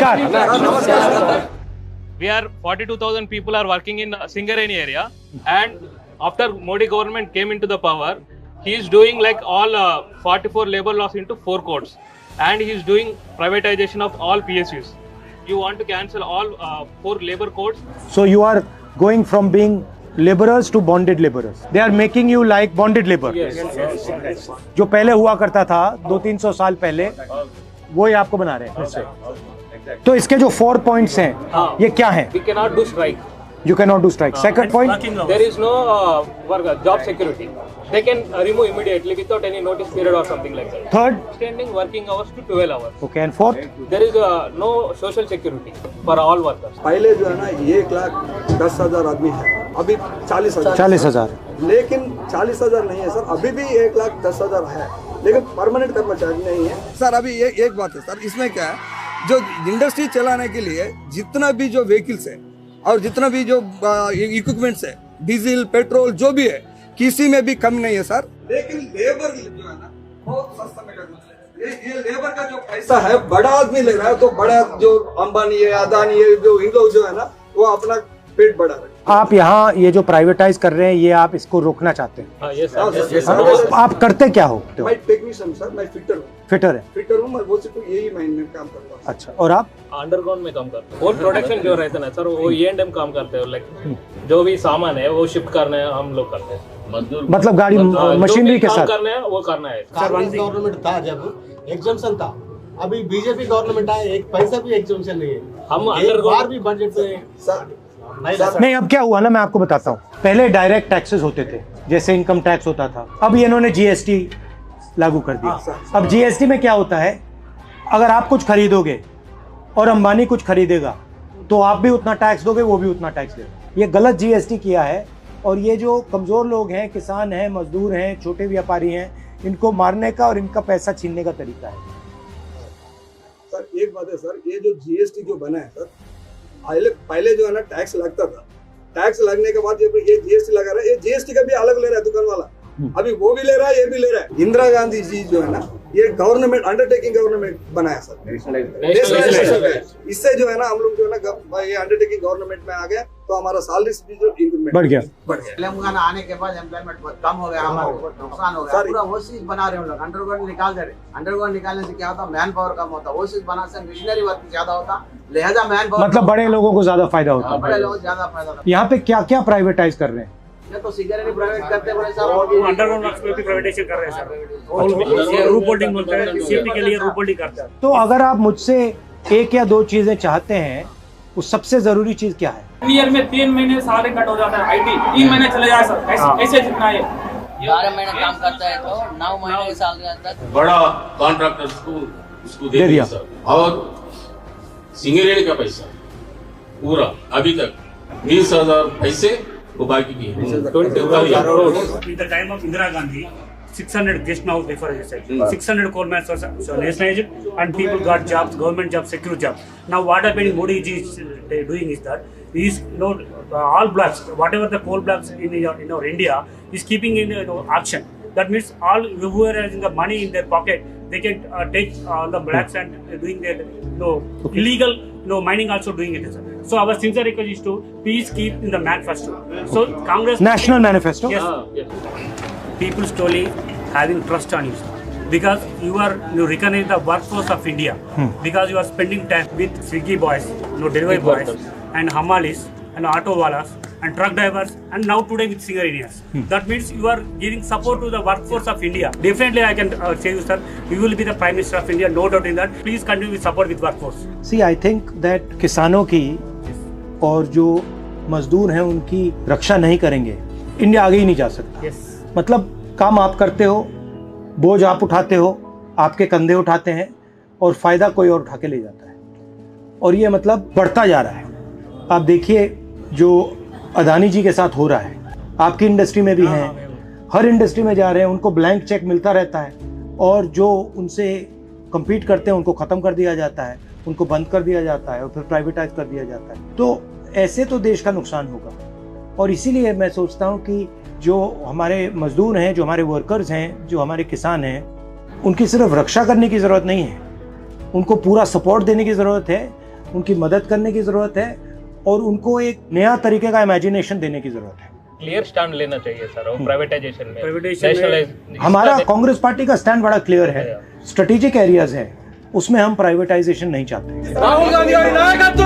नमस्कार। We are 42,000 people are working in Singareni area, and after Modi government came into the power, he is doing like all 44 labor laws into 4 codes, and he is doing privatization of all PSUs. You want to cancel all 4 labor codes? So you are going from being laborers to bonded laborers. They are making you like bonded labor. Yes. जो पहले हुआ करता था 200-300 साल पहले, वो ही आपको बना रहे हैं फिर से। तो इसके जो 4 points हैं, ये क्या हैं? We cannot do strike. You cannot do strike. Second point, There is no job security. They can remove immediately without any notice period or something like that. third, Extending working hours to 12 hours. okay, and fourth, There is no social security for all workers. पहले जो है ना 1,10,000 आदमी है, अभी 40,000। 40,000। लेकिन 40,000 नहीं है सर, अभी भी 1,10,000 है, लेकिन परमानेंट कर्मचारी नहीं है सर। अभी ये एक बात है सर, इसमें क्या है, जो इंडस्ट्री चलाने के लिए जितना भी जो व्हीकल्स है और जितना भी जो इक्विपमेंट्स है, डीजल पेट्रोल जो भी है, किसी में भी कमी नहीं है सर। लेकिन लेबर जो है ना बहुत सस्ता में कर देते हैं। ये लेबर का जो पैसा है बड़ा आदमी ले रहा है, तो बड़ा जो अंबानी है, अदानी है, जो इन लोग जो है ना वो अपना पेट बढ़ा रहे हैं। आप यहाँ ये जो प्राइवेटाइज कर रहे हैं, ये आप इसको रोकना चाहते हैं? Yes, sir. हाँ? आप करते क्या हो? मैं टेक्नीशियन सर, मैं फिटर हूँ। फिटर है। फिटर हूँ मैं, वो सिर्फ यही महीने में काम करता हूँ। अच्छा, और आप? अंडरग्राउंड में काम करते हैं। और प्रोडक्शन जो रहता है ना सर, वो E&M काम करते हैं। लाइक जो भी सामान है वो शिफ्ट करना है, हम लोग करते हैं। मतलब गाड़ी मशीनरी के साथ करना है वो करना है। गवर्नमेंट था जब एग्जाम्शन था, अभी बीजेपी गवर्नमेंट आए, एक पैसा भी एग्जाम्शन नहीं है। हम एक बार भी बजट नहीं। अब क्या हुआ ना, मैं आपको बताता हूँ। पहले डायरेक्ट टैक्सेस होते थे, जैसे इनकम टैक्स होता था। अब ये इन्होंने जीएसटी लागू कर दिया। अब जीएसटी में क्या होता है, अगर आप कुछ खरीदोगे और अंबानी कुछ खरीदेगा, तो आप भी उतना टैक्स दोगे, वो भी उतना टैक्स देगा। ये गलत जीएसटी किया है, और ये जो कमजोर लोग हैं, किसान हैं, मजदूर हैं, छोटे व्यापारी हैं, इनको मारने का और इनका पैसा छीनने का तरीका है। सर एक बात है सर, ये जो जीएसटी जो बना है सर, पहले जो है ना टैक्स लगता था, टैक्स लगने के बाद ये जीएसटी लगा रहा है, ये जीएसटी का भी अलग ले रहा है दुकान वाला, अभी वो भी ले रहा है, ये भी ले रहा है। इंदिरा गांधी जी जो है ना, ये गवर्नमेंट अंडरटेकिंग गवर्नमेंट बनाया सर, इससे जो है ना हम लोग जो है ना ये अंडरटेकिंग गवर्नमेंट में आ गया, तो हमारा सैलरी भी जो इंक्रीमेंट बढ़ गया। तेलंगाना आने के बाद एम्प्लॉयमेंट बहुत कम हो गया, हमारा नुकसान हो गया। पूरा वो चीज बना रहे हैं लोग, अंडरग्राउंड निकाल दे रहे। अंडरग्राउंड निकालने से क्या होता, मैन पावर कम होता, वो चीज बनाने से मिशनरी वर्क ज्यादा होता, लिहाजा मैन पावर मतलब बड़े लोगों को ज्यादा फायदा होता है। बड़े लोगों को ज्यादा फायदा होता। यहाँ पे क्या क्या प्राइवेटाइज कर रहे हैं? ये तो सिगरेट प्राइवेट करते हैं बड़े साहब, अंडरग्राउंड वर्क्स में भी प्राइवेटाइजेशन कर रहे हैं सर। रूप होल्डिंग बोलते हैं, सेफ्टी के लिए रूप होल्डिंग करते हैं। तो अगर आप मुझसे एक या 2 चीजें चाहते हैं, वो सबसे जरूरी चीज क्या है? ईयर में 3 महीने सैलरी कट हो जाता है, आईटी 3 महीने चले जाए सर, कैसे जितना है? 12 महीने काम करता है तो 9 महीने की सैलरी आता है। बड़ा कॉन्ट्रैक्टर्स को उसको दे दिया सर। और सिंगरेणी का पैसा पूरा अभी तक 20,000 पैसे वो बाकी की है। In the time of Indira Gandhi, 600 just now before I said 600 coal mines were nationalized and people got jobs, government jobs, secure jobs. Now what happening Modi ji is doing is that he is all blocks, whatever the coal blocks in our India is keeping in auction. That means all whoever has the money in their pocket, they can take all the blacks and doing their illegal mining also doing it. So our sincere request is to please keep in the manifesto. So Congress National Manifesto? Yes. People slowly having trust on you because you recognize the workforce of India because you are spending time with Swiggy boys, delivery boys and Hamalis and auto walas and truck drivers and now today with Singarenians. That means you are giving support to the workforce of India. Definitely I can say you sir, you will be the Prime Minister of India, no doubt in that. Please continue with support with workforce. See, I think that किसानों की और जो मजदूर हैं उनकी रक्षा नहीं करेंगे, India आगे ही नहीं जा सकता। मतलब काम आप करते हो, बोझ आप उठाते हो, आपके कंधे उठाते हैं और फायदा कोई और उठा के ले जाता है, और ये मतलब बढ़ता जा रहा है। आप देखिए जो अदानी जी के साथ हो रहा है, आपकी इंडस्ट्री में भी हैं, हर इंडस्ट्री में जा रहे हैं, उनको ब्लैंक चेक मिलता रहता है, और जो उनसे compete करते हैं उनको ख़त्म कर दिया जाता है, उनको बंद कर दिया जाता है और फिर प्राइवेटाइज कर दिया जाता है। तो ऐसे तो देश का नुकसान होगा, और इसीलिए मैं सोचता हूँ कि जो हमारे मजदूर हैं, जो हमारे वर्कर्स हैं, जो हमारे किसान हैं, उनकी सिर्फ रक्षा करने की ज़रूरत नहीं है, उनको पूरा सपोर्ट देने की ज़रूरत है। उनकी मदद करने की ज़रूरत है और उनको एक नया तरीके का इमेजिनेशन देने की ज़रूरत है। क्लियर स्टैंड लेना चाहिए सर और प्राइवेटाइजेशन में, Privatization में- Nationalize- हमारा इसका- कांग्रेस पार्टी का स्टैंड बड़ा क्लियर है। स्ट्रेटेजिक एरियाज है, उसमें हम प्राइवेटाइजेशन नहीं चाहते। राहुल गांधी गारी नायकत्व